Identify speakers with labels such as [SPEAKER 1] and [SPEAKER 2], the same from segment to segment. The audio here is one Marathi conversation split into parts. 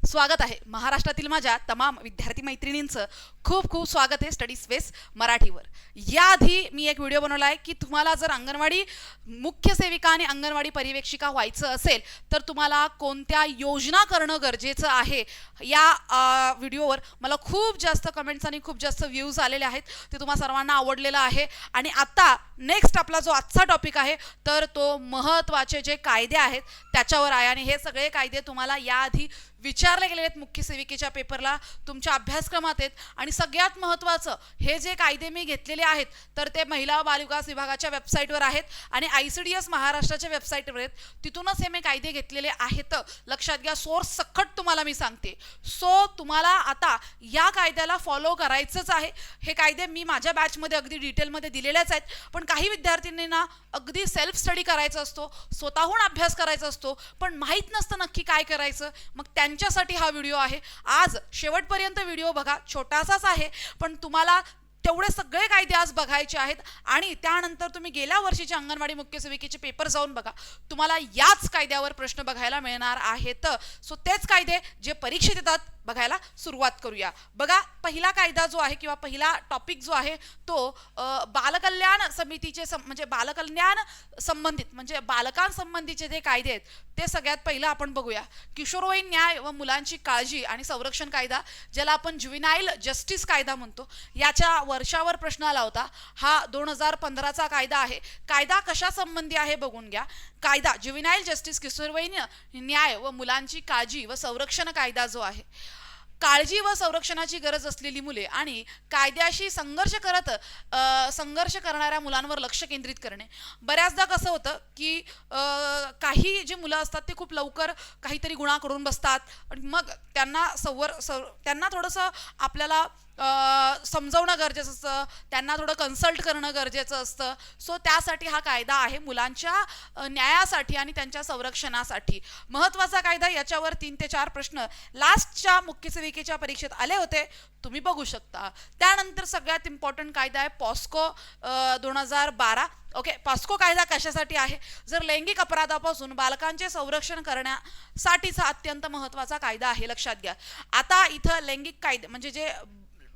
[SPEAKER 1] स्वागत आहे महाराष्ट्रातील माझ्या तमाम विद्यार्थी मैत्रिणींचं खूप खूप स्वागत आहे स्टडी स्पेस मराठीवर। याआधी मी एक व्हिडिओ बनवला आहे की तुम्हाला जर अंगणवाडी मुख्य सेविका आणि अंगणवाडी पर्यवेक्षिका व्हायचं असेल तर तुम्हाला कोणत्या योजना करणं गरजेचं आहे। या व्हिडिओवर मला खूप जास्त कमेंट्स आणि खूप जास्त व्ह्यूज आलेले आहेत, ते तुम्हा सर्वांना आवडलेलं आहे। आणि आता नेक्स्ट आपला जो आजचा टॉपिक आहे तर तो महत्त्वाचे जे कायदे आहेत त्याच्यावर आहे। आणि हे सगळे कायदे तुम्हाला याआधी विचारले गेले आहेत मुख्य सेविकेच्या पेपरला, तुमच्या अभ्यासक्रमात आहेत। आणि सगळ्यात महत्त्वाचं, हे जे कायदे मी घेतलेले आहेत तर ते महिला व बालविकास विभागाच्या वेबसाईटवर आहेत आणि ICDS महाराष्ट्राच्या वेबसाईटवर आहेत, तिथूनच हे मी कायदे घेतलेले आहेत। लक्षात घ्या, सोर्स सकट तुम्हाला मी सांगते। सो तुम्हाला आता या कायद्याला फॉलो करायचंच आहे। हे कायदे मी माझ्या बॅचमध्ये अगदी डिटेलमध्ये दिलेलेच आहेत, पण काही विद्यार्थ्यांना अगदी सेल्फ स्टडी करायचा असतो, स्वतःहून अभ्यास करायचा असतो, पण माहीत नसतं नक्की काय करायचं। मग त्यांच्यासाठी हा व्हिडिओ आहे। आज शेवटपर्यंत व्हिडिओ बघा, छोटासाच आहे पण तुम्हाला तेवढे सगळे कायदे आज बघायचे आहेत। आणि त्यानंतर तुम्ही गेल्या वर्षीचे अंगणवाडी मुख्य सेविकेचे पेपर जाऊन बघा, तुम्हाला याच कायद्यावर प्रश्न बघायला मिळणार आहेत। सो तेच कायदे जे परीक्षेत येतात बघायला सुरुवात करूया। बघा, पहिला कायदा जो आहे किंवा पहिला टॉपिक जो आहे तो बालकल्याण समितीचे म्हणजे बालकल्याण संबंधित म्हणजे बालकांसंबंधीचे जे कायदे आहेत ते सगळ्यात पहिलं आपण बघूया। किशोरवयीन न्याय व मुलांची काळजी आणि संरक्षण कायदा, ज्याला आपण ज्युव्हेनाइल जस्टिस कायदा म्हणतो, याच्या वर्षावर प्रश्न आला होता। हा 2015चा कायदा आहे। कायदा कशा संबंधी आहे बघून घ्या। कायदा ज्युव्हेनाइल जस्टिस किशोरवयीन न्याय व मुलांची काळजी व संरक्षण कायदा जो आहे, काळजी व संरक्षणाची गरज असलेली मुले आणि कायद्याशी संघर्ष करणाऱ्या मुलांवर लक्ष केंद्रित करणे। बऱ्याचदा कसं होतं की काही जे मुलं असतात ते खूप लवकर काहीतरी गुन्हा करून बसतात आणि मग त्यांना थोडंसं आपल्याला समजवणं गरजेचं असतं, त्यांना थोडं कन्सल्ट करणं गरजेचं असतं। सो त्यासाठी हा कायदा आहे, मुलांच्या न्यायासाठी आणि त्यांच्या संरक्षणासाठी महत्त्वाचा कायदा। याच्यावर 3 ते 4 प्रश्न लास्टच्या मुख्य सेविकेच्या परीक्षेत आले होते, तुम्ही बघू शकता। त्यानंतर सगळ्यात इम्पॉर्टंट कायदा आहे पॉस्को 2012। ओके, पॉस्को कायदा कशासाठी आहे? जर लैंगिक अपराधापासून बालकांचे संरक्षण करण्यासाठीचा अत्यंत महत्त्वाचा कायदा आहे, लक्षात घ्या। आता इथं लैंगिक कायदे म्हणजे जे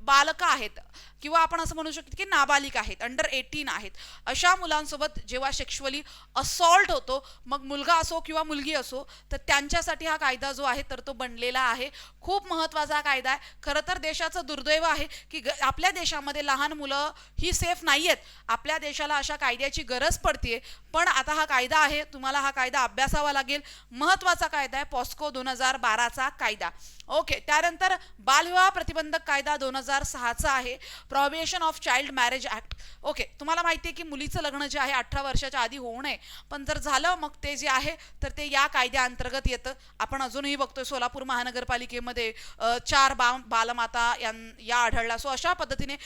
[SPEAKER 1] बालक आहेत किंवा आपण असं म्हणू शकतो की नाबालिक आहेत, अंडर 18 आहेत, अशा मुलांसोबत जेव्हा सेक्शुअली असॉल्ट होतो, मग मुलगा असो किंवा मुलगी असो, तर त्यांच्यासाठी हा कायदा जो आहे तर तो बनलेला आहे। खूप महत्त्वाचा कायदा आहे। खरं तर देशाचं दुर्दैव आहे की आपल्या देशामध्ये लहान मुलं ही सेफ नाही आहेत। आपल्या देशाला अशा कायद्याची गरज पडते, पण आता हा कायदा आहे, तुम्हाला हा कायदा अभ्यासावा लागेल। महत्त्वाचा कायदा आहे पॉस्को 2012चा कायदा। ओके, त्यानंतर बालविवाह प्रतिबंधक कायदा 2006चा आहे, prohibition of child marriage act. Okay, तुम्हाला माहिती आहे की मुलीचं लग्न जे आहे 18 वर्षाच्या आधी होऊ नये, पण जर झालं मग ते जे आहे तर ते या कायद्याअंतर्गत येतं। आपण अजूनही बघतोय सोलापूर महानगरपालिकेमध्ये 4 बालमाता या आढळला। सो अशा पद्धतीने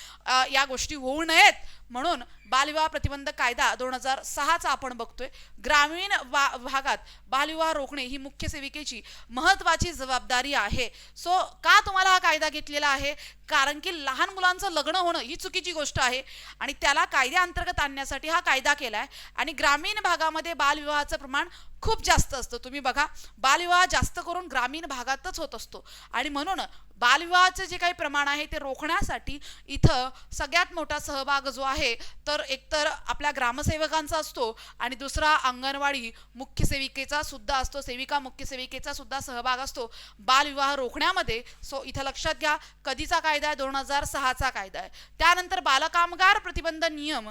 [SPEAKER 1] या गोष्टी होऊ नयेत म्हणून बालविवाह प्रतिबंधक कायदा 2006चा आपण बघतोय। ग्रामीण भागात बालविवाह रोखणे ही मुख्य सेविकेची महत्त्वाची जबाबदारी आहे। सो का तुम्हाला हा कायदा घेतलेला आहे? कारण की लहान मुलांचं लग्न होणं ही चुकीची गोष्ट आहे आणि त्याला कायद्याअंतर्गत आणण्यासाठी हा कायदा केलाय। आणि ग्रामीण भागामध्ये बालविवाहाचं प्रमाण खूप जास्त असतं, तुम्ही बघा, बालविवाह जास्त करून ग्रामीण भागातच होत असतो आणि म्हणून बालविवाहाचे जे काही प्रमाण आहे ते रोखण्यासाठी इथं सगळ्यात मोठा सहभाग जो आहे तर एकतर आपल्या ग्रामसेवकांचा असतो आणि दुसरा अंगणवाडी मुख्य सेविकेचा सुद्धा असतो, सेविका मुख्य सेविकेचा सुद्धा सहभाग असतो बालविवाह रोखण्यामध्ये। सो इथं लक्षात घ्या, कधीचा कायदा आहे? 2006चा कायदा आहे। त्यानंतर बालकामगार प्रतिबंध नियम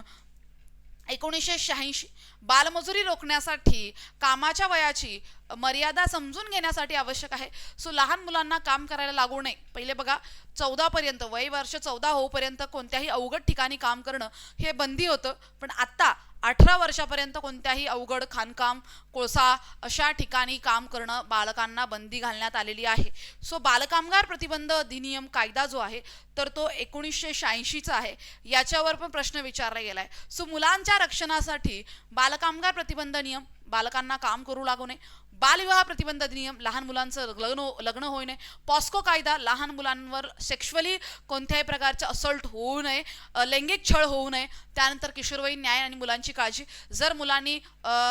[SPEAKER 1] 1986, बालमजुरी रोखण्यासाठी कामाच्या वयाची मर्यादा समजून घेण्यासाठी आवश्यक आहे। सो लहान मुलांना काम करायला लागू नये। पहिले बघा, 14 पर्यंत वर्ष 14 होईपर्यंत कोणत्याही अवघड ठिकाणी काम करणं हे बंदी होतं, पण आता 18 वर्षापर्यंत कोणत्याही अवघड खाणकाम, कोळसा अशा ठिकाणी काम करणं बालकांना बंदी घालण्यात आलेली आहे। सो बालकामगार प्रतिबंध अधिनियम कायदा जो आहे तर तो 1986चा आहे, याच्यावर पण प्रश्न विचारला गेलाय। सो मुलांच्या रक्षणासाठी बालकामगार प्रतिबंध नियम, बालकांना काम करू लागू नये। बालविवाह प्रतिबंध अधिनियम, लहान मुलांचं लग्न होऊ नये। पॉस्को कायदा, लहान मुलांवर सेक्शुअली कोणत्याही प्रकारचे असॉल्ट होऊ नये, लैंगिक छळ होऊ नये। त्यानंतर किशोरवयीन न्याय आणि मुलांची काळजी, जर मुलांनी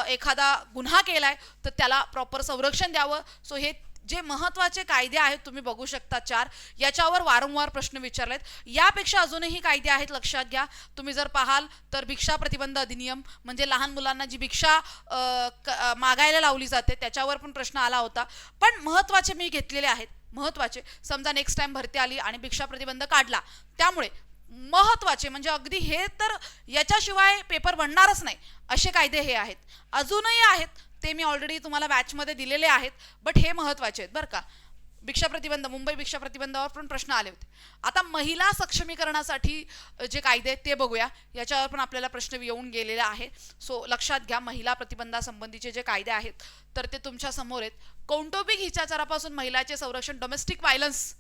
[SPEAKER 1] एखादा गुन्हा केलाय तर त्याला प्रॉपर संरक्षण द्यावं। सो हे जे महत्त्वाचे कायदे आहेत तुम्ही बघू शकता 4, याच्यावर वारंवार प्रश्न विचारलेत. यापेक्षा अजूनही कायदे आहेत, लक्षात घ्या. तुम्ही जर पाहाल तर भिक्षा प्रतिबंध अधिनियम, म्हणजे लहान मुलांना जी भिक्षा मागायला लावली जाते त्याच्यावर पण प्रश्न आला होता. पण महत्त्वाचे मी घेतलेले आहेत, महत्त्वाचे. समजा नेक्स्ट टाइम भरती आली आणि भिक्षा प्रतिबंध काढला, त्यामुळे महत्त्वाचे म्हणजे अगदी हे तर याच्याशिवाय पेपर बनणारच नाही असे कायदे हे आहेत. अजूनही आहेत, ते मी ऑलरेडी तुम्हाला बॅचमध्ये दिलेले आहेत, बट हे महत्त्वाचे आहेत बरं का. भिक्षा प्रतिबंध, मुंबई भिक्षा प्रतिबंधावर पण प्रश्न आले होते. आता महिला सक्षमीकरणासाठी जे कायदे आहेत ते बघूया, याच्यावर पण आपल्याला प्रश्न येऊन गेलेला आहे. सो लक्षात घ्या, महिला प्रतिबंधासंबंधीचे जे कायदे आहेत तर ते तुमच्या समोर आहेत. कौटुंबिक हिंसाचारापासून महिलाचे संरक्षण, domestic violence.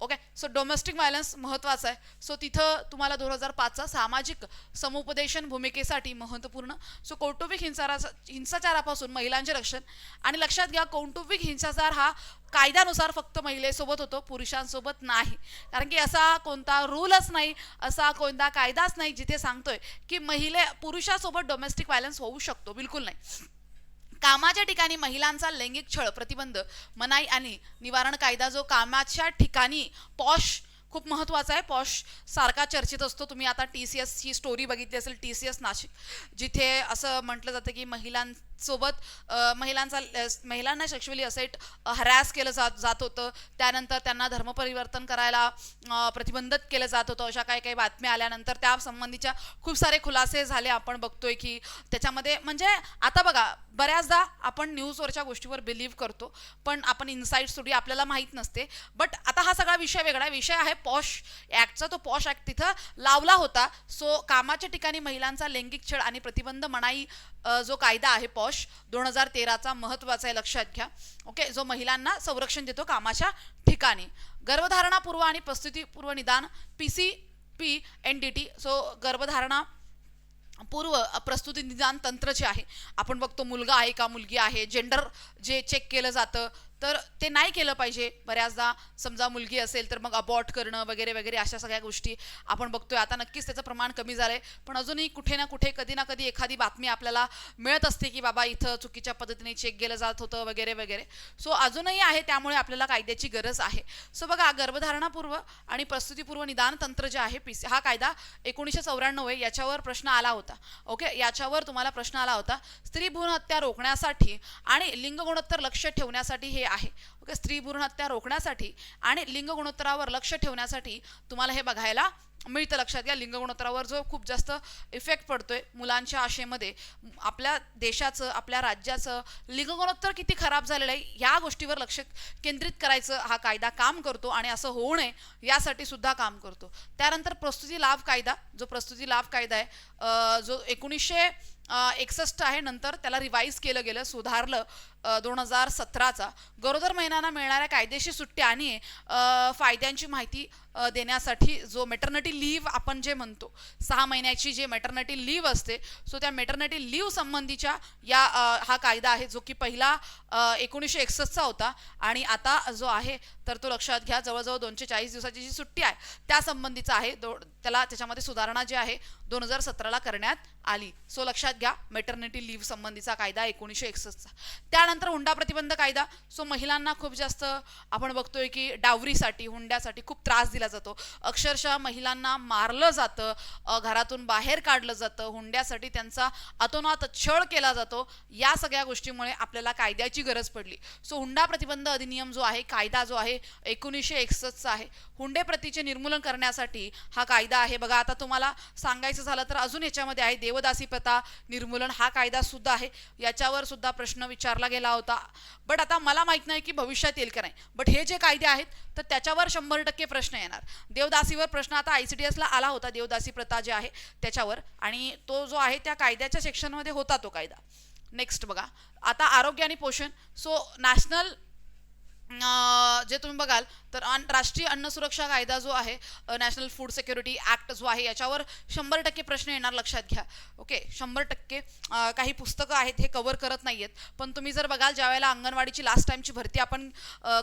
[SPEAKER 1] Okay, so domestic violence महत्त्वाचं आहे. सो तिथं तुम्हाला 2005चा सामाजिक समुपदेशन भूमिकेसाठी महत्त्वपूर्ण. सो कौटुंबिक हिंसाचारापासून महिलांचे रक्षण. आणि लक्षात घ्या, कौटुंबिक हिंसाचार हा कायद्यानुसार फक्त महिलेसोबत होतो, पुरुषांसोबत नाही. कारण की असा कोणता रूलच नाही, असा कोणता कायदाच नाही जिथे सांगतोय की पुरुषासोबत डोमेस्टिक व्हायलन्स होऊ शकतो, बिलकुल नाही. कामाच्या ठिकाणी महिलांचा लैंगिक छळ प्रतिबंध, मनाई आणि निवारण कायदा, जो कामाच्या ठिकाणी पॉश, खूप महत्त्वाचा आहे, पॉश सारखा चर्चेत असतो. तुम्ही आता TCS ही स्टोरी बघितली असेल, TCS नाशिक, जिथे असं म्हटलं जातं की महिलांना सेक्शुअली असेट हरॅस केलं जात होतं. त्यानंतर त्यांना धर्मपरिवर्तन करायला प्रतिबंधित केलं जात होतं. अशा काही काही बातम्या आल्यानंतर त्या संबंधीच्या खूप सारे खुलासे झाले. आपण बघतोय की त्याच्यामध्ये म्हणजे आता बघा, बऱ्याचदा आपण न्यूजवरच्या गोष्टीवर बिलीव्ह करतो, पण आपण इनसाईड स्टोरी आपल्याला माहीत नसते. बट आता हा सगळा विषय वेगळा विषय आहे, पॉश ॲक्टचा. तो पॉश ॲक्ट तिथं लावला होता. सो कामाच्या ठिकाणी महिलांचा लैंगिक छळ आणि प्रतिबंध मनाई जो कायदा आहे पॉश 2013चा, महत्त्वाचा आहे, लक्षात घ्या. ओके, जो महिलांना संरक्षण देतो कामाच्या ठिकाणी. गर्भधारणापूर्व आणि प्रसूतीपूर्व निदान, PCPNDT. सो गर्भधारणा पूर्व प्रस्तुती निदान तंत्र जे आहे, आपण बघतो मुलगा आहे का मुलगी आहे, जेंडर जे चेक केलं जातं तर ते नाही केलं पाहिजे. बऱ्याचदा समजा मुलगी असेल तर मग अबॉर्ट करणं वगैरे वगैरे अशा सगळ्या गोष्टी आपण बघतोय. आता नक्कीच त्याचं प्रमाण कमी झालंय, पण अजूनही कुठे ना कुठे कधी ना कधी एखादी बातमी आपल्याला मिळत असते की बाबा इथं चुकीच्या पद्धतीने चेक केलं जात होतं वगैरे वगैरे. सो अजूनही आहे, त्यामुळे आपल्याला कायद्याची गरज आहे. सो बघा, गर्भधारणापूर्व आणि प्रसूतीपूर्व निदान तंत्र जे आहे PC, हा कायदा 1994 आहे. याच्यावर प्रश्न आला होता. ओके, याच्यावर तुम्हाला प्रश्न आला होता. स्त्री भ्रूण हत्या रोखण्यासाठी आणि लिंग गुणोत्तर लक्ष ठेवण्यासाठी हे आहे. ओके, स्त्री भ्रूण हत्या रोखण्यासाठी आणि लिंग गुणोत्तरावर लक्ष ठेवण्यासाठी तुम्हाला हे बघायला मिळतं. लक्षात घ्या, लिंग गुणोत्तरावर जो खूप जास्त इफेक्ट पडतोय मुलांच्या आशेमध्ये, आपल्या देशाचं, आपल्या राज्याचं लिंग गुणोत्तर किती खराब झालेलं आहे या गोष्टीवर लक्ष केंद्रित करायचं हा कायदा काम करतो, आणि असं होऊ नये यासाठी सुद्धा काम करतो. त्यानंतर प्रसूती लाभ कायदा, जो प्रसूती लाभ कायदा आहे, जो 1961 आहे, नंतर त्याला रिवाईज केलं गेलं, सुधारलं 2017चा. गरोदर महिलांना मिळणाऱ्या कायदेशीर सुट्ट्या आणि फायद्यांची माहिती देण्यासाठी जो मेटर्निटी लीव्ह आपण जे म्हणतो, 6 महिन्याची जे मेटर्निटी लीव्ह असते, सो त्या मेटर्निटी लीव्ह संबंधीच्या हा कायदा आहे, जो की पहिला 1961चा होता, आणि आता जो आहे तर तो लक्षात घ्या जवळजवळ 240 दिवसाची जी सुट्टी आहे त्या संबंधीचा आहे. त्याच्यामध्ये सुधारणा जी आहे 2017ला करण्यात आली. सो लक्षात घ्या, मेटर्निटी लीव्ह संबंधीचा कायदा 1961चा. त्यानंतर हुंडा प्रतिबंध कायदा. सो महिलांना खूप जास्त आपण बघतोय की डावरीसाठी, हुंड्यासाठी खूप त्रास दिला जातो. अक्षरशः महिलांना मारलं जातं, घरातून बाहेर काढलं जातं, हुंड्यासाठी त्यांचा अतोनात छळ केला जातो. या सगळ्या गोष्टीमुळे आपल्याला कायद्याची गरज पडली. सो हुंडा प्रतिबंध अधिनियम जो आहे, कायदा जो आहे 1961चा आहे. हुंडे प्रतीचे निर्मूलन करण्यासाठी हा कायदा आहे. बघा, आता तुम्हाला सांगायचं झालं तर अजून याच्यामध्ये आहे देवदासी प्रथा निर्मूलन, हा कायदा सुद्धा आहे. याच्यावर सुद्धा प्रश्न विचारला गेला होता, बट आता मला माहित नाही की भविष्यात येईल का नाही. बट हे जे कायदे आहेत तर त्याच्यावर 100% प्रश्न येणार. देवदासीवर प्रश्न आता ICTS ला आला होता, देवदासी प्रथा जे आहे त्याच्यावर, आणि तो जो आहे त्या कायद्याच्या सेक्शनमध्ये होता तो कायदा. नेक्स्ट बघा, आता आरोग्य आणि पोषण. सो नॅशनल जे तुम्ही बघाल तर राष्ट्रीय अन्न सुरक्षा कायदा जो आहे, नॅशनल फूड सिक्युरिटी ॲक्ट जो आहे, याच्यावर 100% प्रश्न येणार, लक्षात घ्या. ओके, 100%. काही पुस्तकं आहेत हे कव्हर करत नाही आहेत, पण तुम्ही जर बघाल ज्यावेळेला अंगणवाडीची लास्ट टाईमची भरती आपण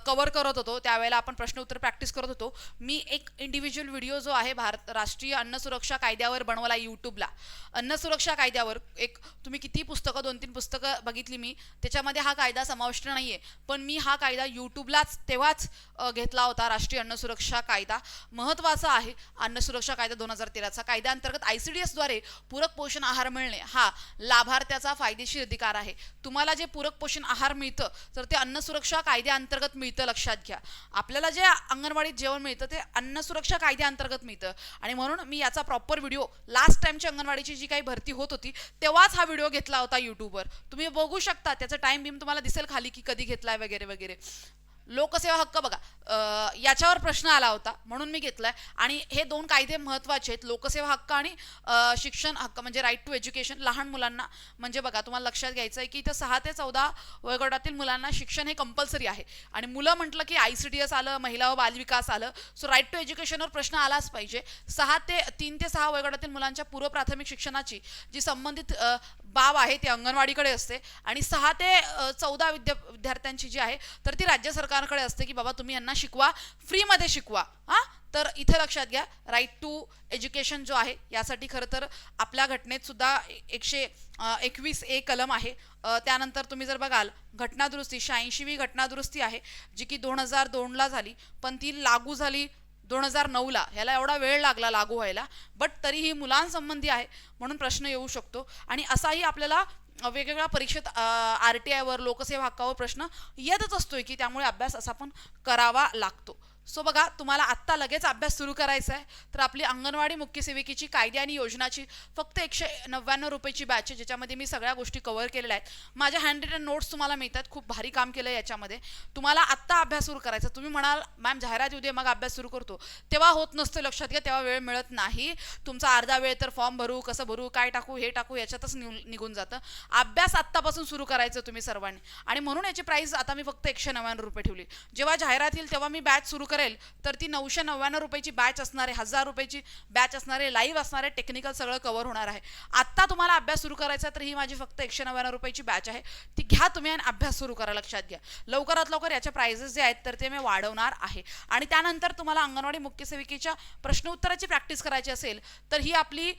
[SPEAKER 1] कव्हर करत होतो त्यावेळेला आपण प्रश्न उत्तर प्रॅक्टिस करत होतो. मी एक इंडिव्हिज्युअल व्हिडिओ जो आहे राष्ट्रीय अन्न सुरक्षा कायद्यावर बनवला यूट्यूबला. अन्न सुरक्षा कायद्यावर एक तुम्ही किती पुस्तकं, 2-3 पुस्तकं बघितली मी, त्याच्यामध्ये हा कायदा समाविष्ट नाही आहे, पण मी हा कायदा यूट्यूबलाच तेव्हाच घेतला होता. राष्ट्रीय अन्न सुरक्षा कायदा महत्त्वाचा आहे. अन्न सुरक्षा कायदा 2013चा कायद्याअंतर्गत ICDS द्वारे पूरक पोषण आहार मिळणे हा लाभार्थ्याचा फायदेशीर अधिकार आहे. तुम्हाला जे पूरक पोषण आहार मिळतं तर ते अन्न सुरक्षा कायद्याअंतर्गत मिळतं, लक्षात घ्या. आपल्याला जे अंगणवाडीत जेवण मिळतं ते अन्न सुरक्षा कायद्याअंतर्गत मिळतं, आणि म्हणून मी याचा प्रॉपर व्हिडिओ लास्ट टाइमची अंगणवाडीची जी काही भरती होत होती तेव्हाच हा व्हिडिओ घेतला होता यूट्यूबवर. तुम्ही बघू शकता, त्याचा टाइम बीम तुम्हाला दिसेल खाली की कधी घेतलाय वगैरे वगैरे. लोकसेवा हक्क बघा, याच्यावर प्रश्न आला होता म्हणून मी घेतलाय. आणि हे 2 कायदे महत्त्वाचे आहेत, लोकसेवा हक्क आणि शिक्षण हक्क म्हणजे राईट टू एज्युकेशन. लहान मुलांना म्हणजे बघा, तुम्हाला लक्षात घ्यायचं आहे की इथं 6 ते 14 वयोगटातील मुलांना शिक्षण हे कंपल्सरी आहे. आणि मुलं म्हटलं की ICDS आलं, महिला व बालविकास आलं, सो राईट टू एज्युकेशनवर प्रश्न आलाच पाहिजे. 3 ते 6 वयोगटातील मुलांच्या पूर्व प्राथमिक शिक्षणाची जी संबंधित बाब आहे ती अंगणवाडीकडे असते, आणि 6 ते 14 विद्यार्थ्यांची जी आहे तर ती राज्य सरकारकडे असते की बाबा तुम्ही यांना शिकवा, फ्रीमध्ये शिकवा. तर इथे लक्षात घ्या, राईट टू एज्युकेशन जो आहे यासाठी खरं तर आपल्या घटनेत सुद्धा 121A कलम आहे. त्यानंतर तुम्ही जर बघाल घटनादुरुस्ती 86वी घटनादुरुस्ती आहे जी की 2002ला झाली, पण ती लागू झाली 2009ला. ह्याला एवढा वेळ लागला लागू व्हायला, बट तरीही मुलांसंबंधी आहे म्हणून प्रश्न येऊ शकतो. आणि असाही आपल्याला वेगवेगळ्या परीक्षेत RTIवर, लोकसेवा हक्कावर प्रश्न येतच असतोय की त्यामुळे अभ्यास असा पण करावा लागतो. सो बघा, तुम्हाला आत्ता लगेच अभ्यास सुरू करायचा आहे तर आपली अंगणवाडी मुख्य सेविकेची कायदे आणि योजनाची फक्त 199 रुपयाची बॅच आहे, ज्याच्यामध्ये मी सगळ्या गोष्टी कव्हर केलेल्या आहेत. माझ्या हँड रिटन नोट्स तुम्हाला मिळतात, खूप भारी काम केलं आहे याच्यामध्ये. तुम्हाला आत्ता अभ्यास सुरू करायचा. तुम्ही म्हणाल मॅम जाहिरात येऊ दे मग अभ्यास सुरू करतो, तेव्हा होत नसतं, लक्षात घ्या. तेव्हा वेळ मिळत नाही. तुमचा अर्धा वेळ तर फॉर्म भरू, कसं भरू, काय टाकू, हे टाकू याच्यातच निघून जातं. अभ्यास आत्तापासून सुरू करायचं तुम्ही सर्वांनी, आणि म्हणून याची प्राईस आता मी फक्त 199 रुपये ठेवली. जेव्हा जाहिरात येईल तेव्हा मी बॅच सुरू करेल तर ती 999 रुपयाची बॅच असणार आहे, 1000 रुपयाची बॅच असणार आहे, लाईव्ह असणार आहे, टेक्निकल सगळं कव्हर होणार आहे. आत्ता तुम्हाला अभ्यास सुरू करायचा तर ही माझी फक्त 199 रुपयाची बॅच आहे, ती घ्या तुम्ही आणि अभ्यास सुरू करा. लक्षात घ्या, लवकरात लवकर याच्या प्राइजेस जे आहेत तर ते मी वाढवणार आहे. आणि त्यानंतर तुम्हाला अंगणवाडी मुख्य सेविकेच्या प्रश्न उत्तराची प्रॅक्टिस करायची असेल तर ही आपली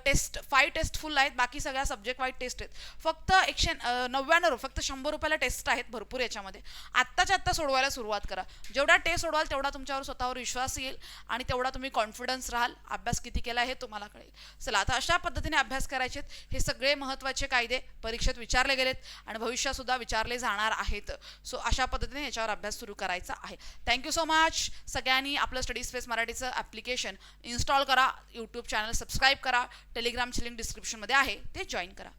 [SPEAKER 1] टेस्ट 5 टेस्ट फुल आहेत, बाकी सगळ्या सब्जेक्ट वाईज टेस्ट आहेत. फक्त 199, फक्त 100 रुपयाला टेस्ट आहेत भरपूर याच्यामध्ये. आत्ताच्या आत्ता सोडवायला सुरुवात करा. जेवढा टेस्ट सोडवाल तेवढा तुमच्यावर स्वतःवर विश्वास येईल आणि तेवढा तुम्ही कॉन्फिडन्स राहाल. अभ्यास किती केला हे तुम्हाला कळेल. चला, आता अशा पद्धतीने अभ्यास करायचे. हे सगळे महत्त्वाचे कायदे परीक्षेत विचारले गेलेत आणि भविष्यात सुद्धा विचारले जाणार आहेत. सो अशा पद्धतीने याच्यावर अभ्यास सुरू करायचा आहे. Thank you so much. सगळ्यांनी आपलं स्टडी स्पेस मराठीचं ॲप्लिकेशन इन्स्टॉल करा, यूट्यूब चॅनल सबस्क्राईब करा, टेलिग्रामची लिंक डिस्क्रिप्शनमध्ये आहे ते जॉईन करा.